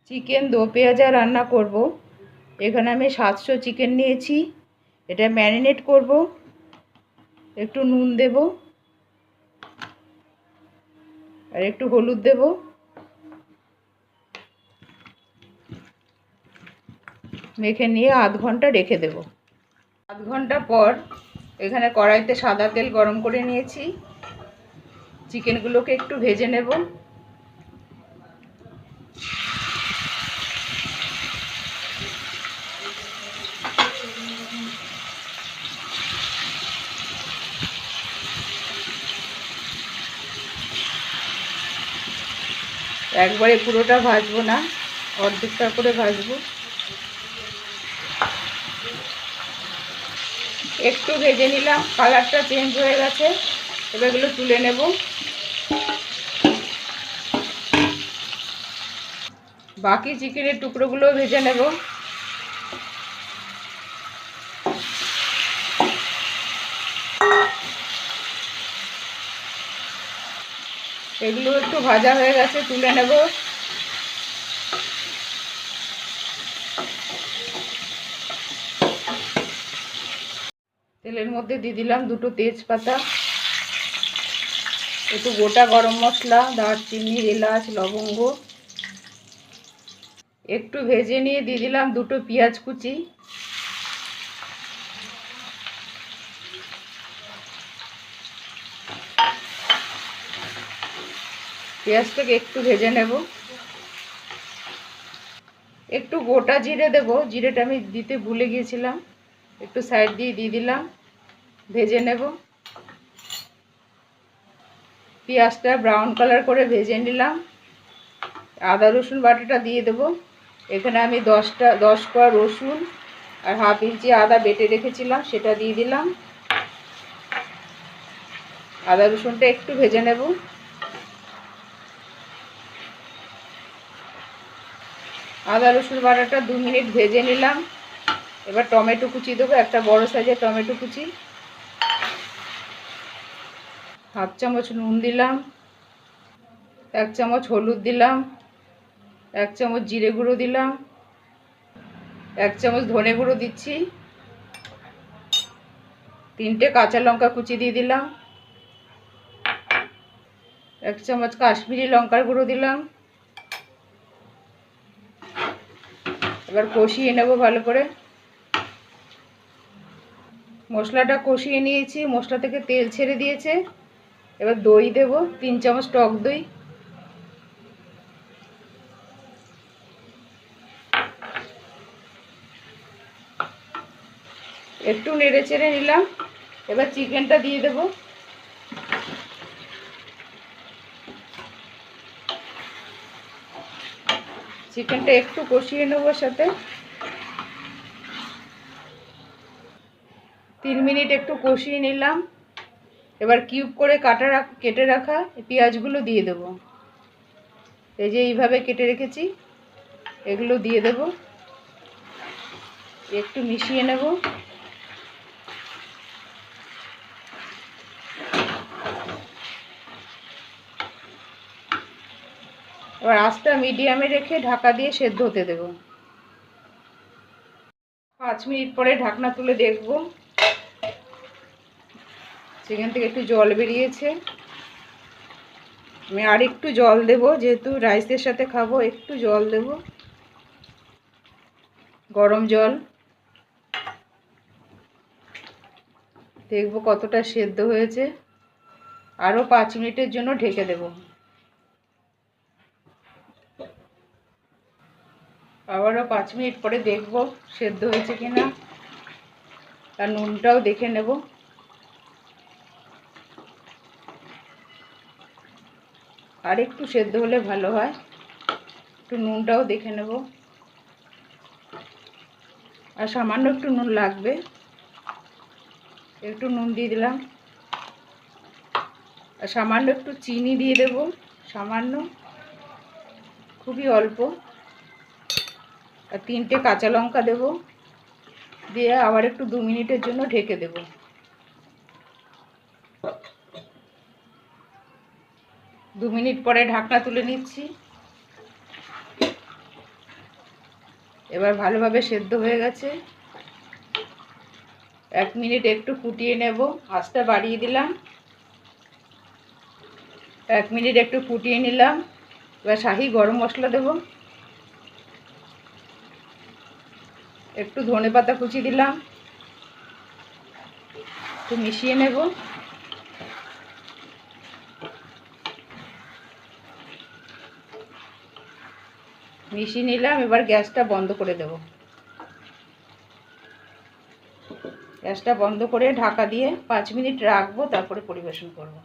Chicken দো পেঁয়াজা রান্না করব। এখানে আমি 700 চিকেন নিয়েছি। এটা ম্যারিনেট করব। একটু নুন দেব আর একটু হলুদ দেব। মেখে নিয়ে আধ ঘন্টা রেখে দেব। আধ ঘন্টা পর এখানে কড়াইতে সাদা তেল গরম করে নিয়েছি। চিকেনগুলোকে একটু ভেজে নেব। একবারে পুরোটা ভাজবো না, অর্ধেকটা করে ভাজবো। একটু ভেজে নিলাম, কালারটা চেঞ্জ হয়ে গেছে। এবার এগুলো তুলে নেব। বাকি চিকেনের টুকরোগুলো ভেজে নেব। এগুলো একটু ভাজা হয়ে গেছে, তুলে নেব। তেলের মধ্যে দিয়ে দিলাম দুটো তেজপাতা, একটু গোটা গরম মশলা, দারচিনি, এলাচ, লবঙ্গ। একটু ভেজে নিয়ে দিয়ে দিলাম দুটো পেঁয়াজ কুচি। পেঁয়াজটাকে একটু ভেজে নেব। একটু গোটা জিরে দেব, জিরেটা আমি দিতে ভুলে গিয়েছিলাম। একটু সাইড দিয়ে দিলাম, ভেজে নেব। পেঁয়াজটা ব্রাউন কালার করে ভেজে নিলাম। আদা রসুন বাটাটা দিয়ে দেব। এখানে আমি 10 কোয়া রসুন আর হাফ ইঞ্চি আদা বেটে রেখেছিলাম, সেটা দিয়ে দিলাম। আদা রসুনটা একটু ভেজে নেব। আদা রসুন বাটাটা 2 মিনিট ভেজে নিলাম। এবার টমেটো কুচি দেবো, একটা বড় সাইজের টমেটো কুচি। হাফ চামচ নুন দিলাম, 1 চামচ হলুদ দিলাম, 1 চামচ জিরে গুঁড়ো দিলাম, 1 চামচ ধনে গুঁড়ো দিচ্ছি, 3টে কাঁচা লঙ্কা কুচি দিয়ে দিলাম, 1 চামচ কাশ্মীরি লঙ্কার গুঁড়ো দিলাম। এবার কষিয়ে নেব ভালো করে। মশলাটা কষিয়ে নিয়েছি, মশলা থেকে তেল ছেড়ে দিয়েছে। এবার দই দেব, 3 চামচ টক দই। একটু নেড়ে চেড়ে নিলাম। এবার চিকেনটা দিয়ে দেব। চিকেনটা একটু কষিয়ে নেব সাথে। 3 মিনিট একটু কষিয়ে নিলাম। এবার কিউব করে কেটে রাখা পেঁয়াজগুলো দিয়ে দেব। এই যে এইভাবে কেটে রেখেছি, এগুলো দিয়ে দেব। একটু মিশিয়ে নেব। এবার আঁচটা মিডিয়ামে রেখে ঢাকা দিয়ে সেদ্ধ হতে দেব। 5 মিনিট পরে ঢাকনা তুলে দেখব। চিকেন থেকে একটু জল বেরিয়েছে। আমি আর একটু জল দেব, যেহেতু রাইসের সাথে খাবো, একটু জল দেব, গরম জল। দেখব কতটা সেদ্ধ হয়েছে। আরও 5 মিনিটের জন্য ঢেকে দেব। আবারও 5 মিনিট পরে দেখব সেদ্ধ হয়েছে কিনা। আর নুনটাও দেখে নেব। আর একটু সেদ্ধ হলে ভালো হয়। একটু নুনটাও দেখে নেব। আর সামান্য একটু নুন লাগবে, একটু নুন দিয়ে দিলাম। আর সামান্য একটু চিনি দিয়ে দেব, সামান্য, খুবই অল্প। আর 3টে কাঁচা লঙ্কা দেব, দিয়ে আবার একটু 2 মিনিটের জন্য ঢেকে দেব। 2 মিনিট পরে ঢাকনা তুলে নিচ্ছি। এবার ভালোভাবে সেদ্ধ হয়ে গেছে। 1 মিনিট একটু ফুটিয়ে নেব, আঁচটা বাড়িয়ে দিলাম। 1 মিনিট একটু ফুটিয়ে নিলাম। এবার শাহি গরম মশলা দেব, একটু ধনেপাতা কুচি দিলাম, একটু মিশিয়ে নেব। মিশিয়ে নিলাম। এবার গ্যাসটা বন্ধ করে দেব। গ্যাসটা বন্ধ করে ঢাকা দিয়ে 5 মিনিট রাখবো, তারপরে পরিবেশন করব।